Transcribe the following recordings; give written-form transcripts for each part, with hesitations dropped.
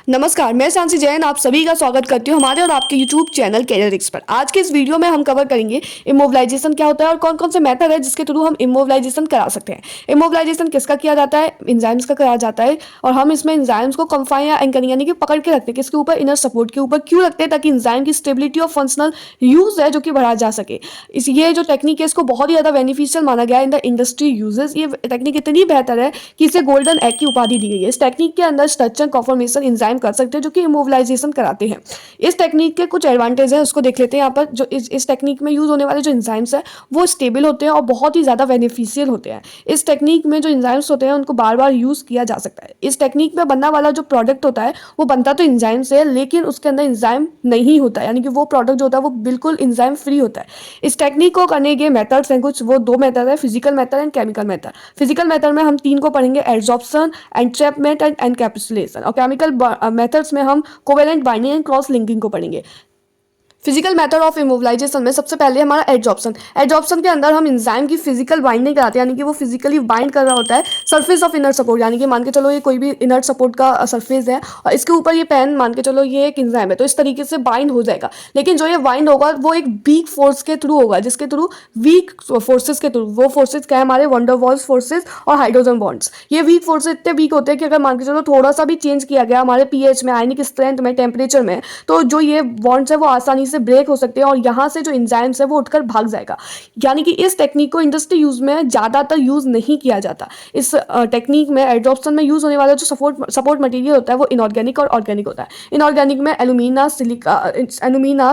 नमस्कार, मैं सांसी जैन आप सभी का स्वागत करती हूँ हमारे और आपके यूट्यूब चैनल कैरियर एक्स पर। आज के इस वीडियो में हम कवर करेंगे इमोबिलाइजेशन क्या होता है और कौन कौन से मेथड है जिसके थ्रू हम इमोबिलाइजेशन करा सकते हैं। इमोबिलाइजेशन किसका किया जाता है? एंजाइम्स का करा जाता है और हम इसमें एंजाइम्स को कंफाइन या एंकर यानी कि पकड़ के रखते हैं। किसके ऊपर? इनर सपोर्ट के ऊपर। क्यों रखते हैं? ताकि एंजाइम की स्टेबिलिटी और फंक्शनल यूज है जो कि बढ़ा जा सके। ये जो टेक्निक है इसको बहुत ही ज़्यादा बेनिफिशियल माना गया है इन द इंडस्ट्री यूजेस। ये टेक्निक इतनी बेहतर है कि इसे गोल्डन एग की उपाधि दी गई है। इस टेक्निक के अंदर स्ट्रक्चर कॉन्फर्मेशन एंजाइम कर सकते हैं जो कि इमोबिलाइजेशन कराते हैं। इस टेक्निक के कुछ एडवांटेज हैं उसको देख लेते हैं। यहाँ पर जो इस टेक्निक में यूज होने वाले जो एंजाइम्स हैं वो स्टेबल होते हैं और बहुत ही ज़्यादा बेनिफिशियल होते हैं। इस टेक्निक में जो एंजाइम्स होते हैं उनको बार बार यूज़ किया जा सकता है। इस टेक्निक में बनने वाला जो प्रोडक्ट होता है वो बनता तो एंजाइम से है लेकिन उसके अंदर एंजाइम नहीं होता, यानी कि वो प्रोडक्ट जो होता है वो बिल्कुल एंजाइम फ्री होता है। इस टेक्निक को करने के मेथड्स हैं कुछ, वो दो मेथड है, physical method and chemical method. Physical method में हम तीन को पढ़ेंगे, एडजॉर्प्शन, एंट्रैपमेंट एंड एनकैप्सुलेशन। और केमिकल मेथड्स में हम covalent binding and cross linking को पढ़ेंगे। फिजिकल मेथड ऑफ इमोबिलाइजेशन में सबसे पहले हमारा एडजॉर्प्शन। एडजॉर्प्शन के अंदर हम एंजाइम की फिजिकल बाइंडिंग कराते हैं, यानी कि वो फिजिकली बाइंड कर रहा होता है सरफेस ऑफ इनर सपोर्ट, यानी कि मान के चलो ये कोई भी इनर सपोर्ट का सरफेस है और इसके ऊपर ये पेन मान के चलो ये एक एंजाइम है, तो इस तरीके से बाइंड हो जाएगा। लेकिन जो ये बाइंड होगा वो एक वीक फोर्स के थ्रू होगा, जिसके थ्रू वीक फोर्सेस के थ्रू, वो फोर्सेस क्या है हमारे वंडरवॉल्स फोर्सेस और हाइड्रोजन बॉन्ड्स। ये वीक फोर्सेस इतने वीक होते हैं कि अगर मान के चलो थोड़ा सा भी चेंज किया गया हमारे पीएच में, आयनिक स्ट्रेंथ में, टेम्परेचर में, तो जो ये बॉन्ड्स है वो आसानी से ब्रेक हो सकते हैं और यहाँ से जो एंजाइम्स है वो उठकर भाग जाएगा। यानी कि इस टेक्निक को इंडस्ट्री यूज में ज़्यादातर यूज नहीं किया जाता। इस टेक्निक में एडजॉर्प्शन में यूज होने वाला जो सपोर्ट मटेरियल होता है वो इनऑर्गेनिक और ऑर्गेनिक होता है। इनऑर्गेनिक में alumina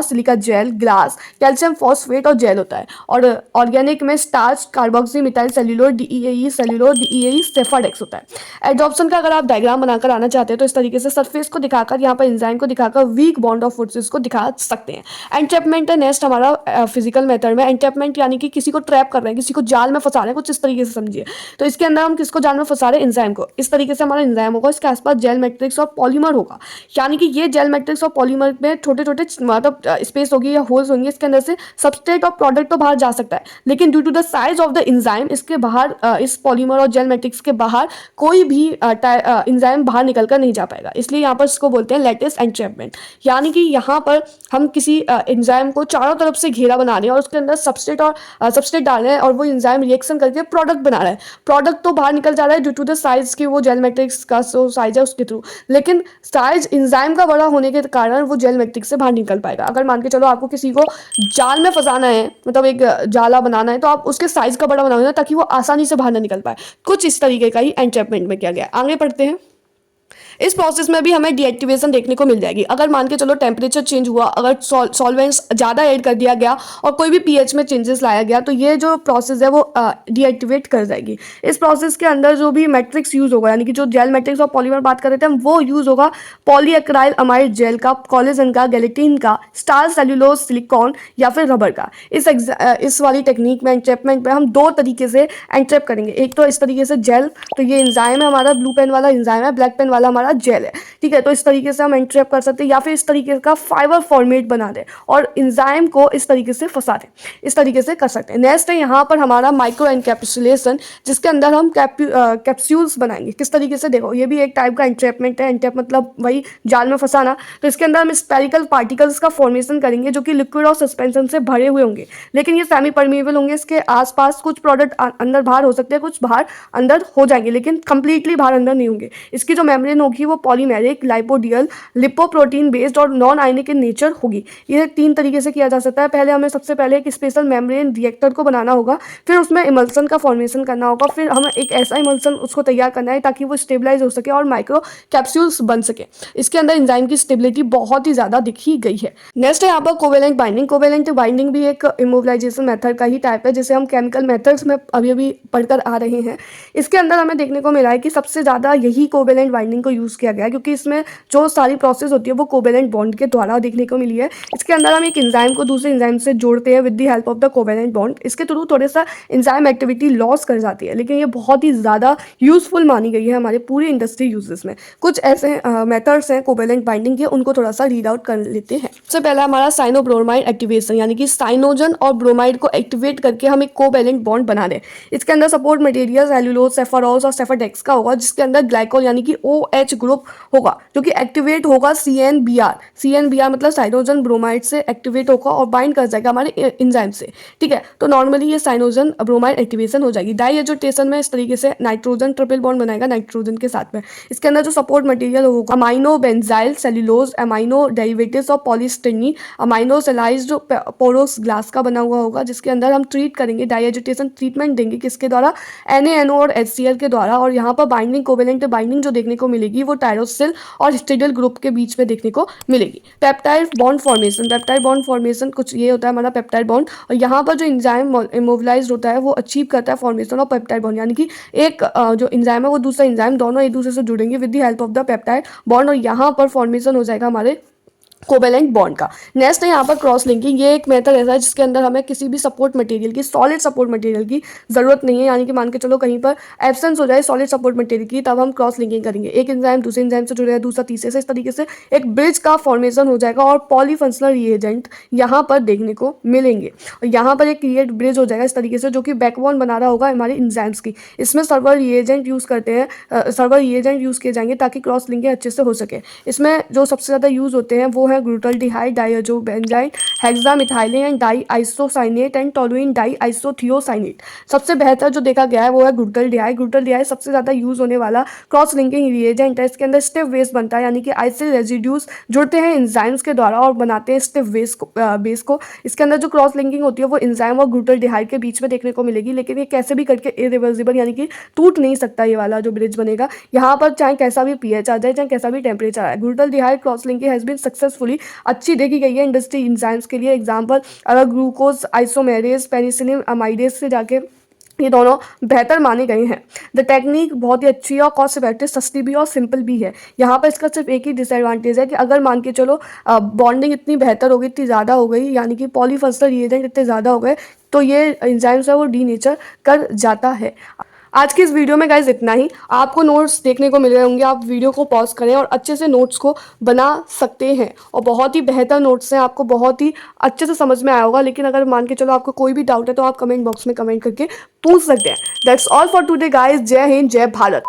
silica gel, glass, calcium phosphate और जेल होता है। और ऑर्गेनिक में starch, carboxy methyl cellulose, DEE Sephadex होता है। एडजॉर्प्शन का अगर आप डायग्राम बनाकर आना चाहते हैं तो इस तरीके से सरफेस को दिखाकर यहाँ पर एंजाइम को दिखाकर वीक बॉन्ड ऑफ फोर्सेस को दिखा सकते हैं। एंट्रैपमेंट है नेक्स्ट हमारा फिजिकल मेथड में। एंट्रैपमेंट यानी कि किसी को ट्रैप कर रहे हैं, किसी को जाल में फंसा रहे हैं, कुछ इस तरीके से समझिए। तो इसके अंदर हम किसको जाल में फंसा रहे हैं? एंजाइम को। इस तरीके से हमारा एंजाइम होगा, इसके आसपास जेल मैट्रिक्स और पॉलीमर होगा, यानी कि ये जेल मैट्रिक्स और पॉलीमर में छोटे छोटे मतलब स्पेस होगी या होल्स होंगे, इसके अंदर से सबस्ट्रेट और प्रोडक्ट तो बाहर जा सकता है लेकिन due to the size of the enzyme इसके बाहर इस पॉलीमर और जेल मैट्रिक्स के बाहर कोई भी एंजाइम बाहर निकल कर नहीं जा पाएगा। इसलिए यहाँ पर इसको बोलते हैं लेटेस्ट एंट्रैपमेंट, यानी कि यहाँ पर हम किसी एंजाइम को चारों तरफ से घेरा बना रहे हैं और उसके अंदर सबस्ट्रेट डाल रहे हैं और वो एंजाइम रिएक्शन करके प्रोडक्ट बना रहा है। प्रोडक्ट तो बाहर निकल जा रहा है ड्यू टू द साइज की, वो जेल मैट्रिक्स का जो साइज है उसके थ्रू, लेकिन साइज एंजाइम का बड़ा होने के कारण वो जेल मैट्रिक्स से बाहर निकल पाएगा। अगर मान के चलो आपको किसी को जाल में फंसाना है, मतलब एक जाला बनाना है, तो आप उसके साइज का बड़ा बनाओगे ताकि वो आसानी से बाहर ना निकल पाए। कुछ इस तरीके का ही एंट्रैपमेंट में किया गया। आगे पढ़ते हैं। इस प्रोसेस में भी हमें डीएक्टिवेशन देखने को मिल जाएगी। अगर मान के चलो टेम्परेचर चेंज हुआ, अगर सॉल्वेंट्स ज़्यादा ऐड कर दिया गया और कोई भी पीएच में चेंजेस लाया गया तो ये जो प्रोसेस है वो डीएक्टिवेट कर जाएगी। इस प्रोसेस के अंदर जो भी मैट्रिक्स यूज होगा, यानी कि जो जेल मैट्रिक्स और पॉलीमर बात कर रहे थे हम, वो यूज होगा पॉलीएक्राइल अमाइड जेल का, कोलेजन का, गैलेटिन का, स्टार सेल्यूलोज, सिलिकॉन या फिर रबर का। इस वाली टेक्निक में एंट्रैपमेंट में हम दो तरीके से एंट्रैप करेंगे। एक तो इस तरीके से जेल, तो ये एंजाइम है हमारा, ब्लू पेन वाला एंजाइम है, ब्लैक पेन वाला हमारा जेल है, ठीक है। तो इस तरीके से हम एंट्रैप कर सकते हैं या फिर इस तरीके का फाइबर फॉर्मेट बना दें और एंजाइम को इस तरीके से फंसा दें, इस तरीके से कर सकते हैं। नेक्स्ट है यहाँ पर हमारा माइक्रो एनकैप्सुलेशन, जिसके अंदर हम कैप्सूल्स बनाएंगे। किस तरीके से? देखो, ये भी एक टाइप का एंट्रैपमेंट है। एंट्रैप मतलब वही जाल में फंसाना। तो इसके अंदर हम स्पेरिकल पार्टिकल्स का फॉर्मेशन करेंगे जो कि लिक्विड और सस्पेंशन से भरे हुए होंगे, लेकिन ये सेमी परमेबल होंगे। इसके आसपास कुछ प्रोडक्ट अंदर बाहर हो सकते हैं, कुछ बाहर अंदर हो जाएंगे, लेकिन कंप्लीटली बाहर अंदर नहीं होंगे। इसकी जो मेम्ब्रेन होगी वो पॉलीमेरिक, लाइपोडियल, लिपोप्रोटीन बेस्ड और नॉन आयनिक इन नेचर होगी। ये तीन तरीके से किया जा सकता है। पहले हमें सबसे पहले एक स्पेशल मेम्ब्रेन रिएक्टर को बनाना होगा, फिर उसमें इमल्सन का फॉर्मेशन करना होगा, फिर हमें एक ऐसा इमल्सन उसको तैयार करना है ताकि वो स्टेबलाइज हो सके और माइक्रो कैप्सूल्स बन सके। इसके अंदर एंजाइम की स्टेबिलिटी बहुत ही ज़्यादा दिखी गई है। नेक्स्ट है यहाँ पर कोवेलेंट बाइंडिंग। कोवेलेंट बाइंडिंग भी एक इमोबिलाइजेशन मेथड का ही टाइप है, जिसे हम केमिकल मेथड्स में अभी अभी पढ़कर आ रहे हैं। इसके अंदर हमें देखने को मिला है कि सबसे ज़्यादा यही कोवेलेंट बाइंडिंग को यूज़ किया गया है, क्योंकि इसमें जो सारी प्रोसेस होती है वो कोवेलेंट बॉन्ड के द्वारा देखने को मिली है। इसके अंदर हम एक एंजाइम को दूसरे एंजाइम से जोड़ते हैं with the help of the covalent bond. इसके थ्रू थोड़े सा एंजाइम एक्टिविटी लॉस कर जाती है, लेकिन ये बहुत ही ज़्यादा यूजफुल मानी गई है हमारे पूरे इंडस्ट्री यूजेस में। कुछ ऐसे मेथड्स हैं कोवेलेंट बाइंडिंग के, उनको थोड़ा सा रीड आउट कर लेते हैं। सबसे पहला हमारा साइनोब्रोमाइड एक्टिवेशन, यानी कि साइनोजन और ब्रोमाइड को एक्टिवेट करके हम एक कोवेलेंट बॉन्ड बना दें। इसके अंदर सपोर्ट मटेरियल सेल्यूलोज, सेफारोज और सेफाडेक्स का होगा, जिसके अंदर ग्लाइकोल यानी कि OH CH ग्रुप होगा जो कि एक्टिवेट होगा CNBR मतलब साइनोजन ब्रोमाइड से एक्टिवेट होगा और बाइंड कर जाएगा हमारे एंजाइम से। ठीक है, तो नॉर्मली ये साइनोजन ब्रोमाइड एक्टिवेशन हो जाएगी। डाई एजिटेशन में इस तरीके से नाइट्रोजन ट्रिपल बॉन्ड बनाएगा नाइट्रोजन के साथ में। इसके अंदर जो सपोर्ट मटेरियल होगा amino benzyl cellulose, amino derivatives of polystyrene, amino silanized porous glass का बना हुआ होगा, जिसके अंदर हम ट्रीट करेंगे, डाई एजिटेशन ट्रीटमेंट देंगे किसके द्वारा, NaNO और HCl के द्वारा। और यहाँ पर बाइंडिंग कोवेलेंट बाइंडिंग जो देखने को मिलेगी वो टायरोसिल और हिस्टिडियल ग्रुप के बीच में देखने को मिलेगी। पेप्टाइड बॉन्ड फॉर्मेशन कुछ ये होता है हमारा पेप्टाइड बॉन्ड, और यहाँ पर जो एंजाइम इमोबिलाइज्ड होता है वो अचीव करता है फॉर्मेशन ऑफ पेप्टाइड बॉन्ड, यानी कि एक जो एंजाइम है वो दूसरा एंजाइम दोनों एक दूसरे से जुड़ेंगे with the help of the peptide bond, और यहाँ पर फॉर्मेशन हो जाएगा हमारे कोवेलेंट बॉन्ड का। नेक्स्ट है यहाँ पर क्रॉस लिंकिंग। ये एक मेथड ऐसा है जिसके अंदर हमें किसी भी सपोर्ट मटेरियल की, सॉलिड सपोर्ट मटेरियल की जरूरत नहीं है, यानी कि मान के चलो कहीं पर एब्सेंस हो जाए सॉलिड सपोर्ट मटेरियल की, तब हम क्रॉस लिंकिंग करेंगे। एक एंजाइम दूसरे एंजाइम से जुड़ेगा, दूसरा तीसरे से, इस तरीके से एक ब्रिज का फॉर्मेशन हो जाएगा और पॉलीफंक्शनल रिएजेंट यहाँ पर देखने को मिलेंगे। और यहाँ पर एक क्रिएट ब्रिज हो जाएगा इस तरीके से, जो कि बैकबोन बना रहा होगा हमारे एंजाइम्स की। इसमें सर्वर रिएजेंट यूज़ करते हैं, सर्वर रिएजेंट यूज़ किए जाएंगे ताकि क्रॉस लिंकिंग अच्छे से हो सके। इसमें जो सबसे ज़्यादा यूज़ होते हैं वो है glutaraldehyde, diazobenzidine, hexamethylene and diisocyanate and toluene diisothiocyanate. सबसे बेहतर जो देखा गया है वो है ग्लूटाल्डिहाइड सबसे ज़्यादा यूज़ होने वाला क्रॉस लिंकिंग रिएजेंट है। इसके अंदर स्टिफ बेस बनता है, यानी कि आइसिल रेजिड्यूज जुड़ते हैं एंजाइम्स के द्वारा और बनाते हैं स्टिफ बेस को। इसके अंदर जो क्रॉस लिंकिंग होती है वो एंजाइम और ग्लूटाल्डिहाइड के बीच में देखने को मिलेगी, लेकिन ये कैसे भी करके इरिवर्सिबल, यानी कि टूट नहीं सकता ये वाला जो ब्रिज बनेगा यहाँ पर, चाहे कैसा भी pH आ जाए, चाहे कैसा भी टेम्परेचर आए। Glutaraldehyde cross linking has been successfully अच्छी देखी गई है इंडस्ट्री एंजाइम्स के लिए। एग्जांपल अगर ग्लूकोज आइसोमेरेज पेनिसिलिन अमाइडेज से जाके ये दोनों बेहतर माने गए हैं। द टेक्निक बहुत ही अच्छी है और कॉस्ट इफेक्टिव, सस्ती भी और सिंपल भी है। यहाँ पर इसका सिर्फ एक ही डिसएडवांटेज है कि अगर मान के चलो बॉन्डिंग इतनी बेहतर हो गई, इतनी ज़्यादा हो गई, यानी कि पॉलीफंक्शनल रिएजेंट इतने ज़्यादा हो गए, तो ये एंजाइम्स है वो डीनेचर कर जाता है। आज की इस वीडियो में गाइज इतना ही। आपको नोट्स देखने को मिल रहे होंगे, आप वीडियो को पॉज करें और अच्छे से नोट्स को बना सकते हैं, और बहुत ही बेहतर नोट्स हैं, आपको बहुत ही अच्छे से समझ में आया होगा। लेकिन अगर मान के चलो आपको कोई भी डाउट है तो आप कमेंट बॉक्स में कमेंट करके पूछ सकते हैं। That's all for today guys. जय हिंद, जय भारत।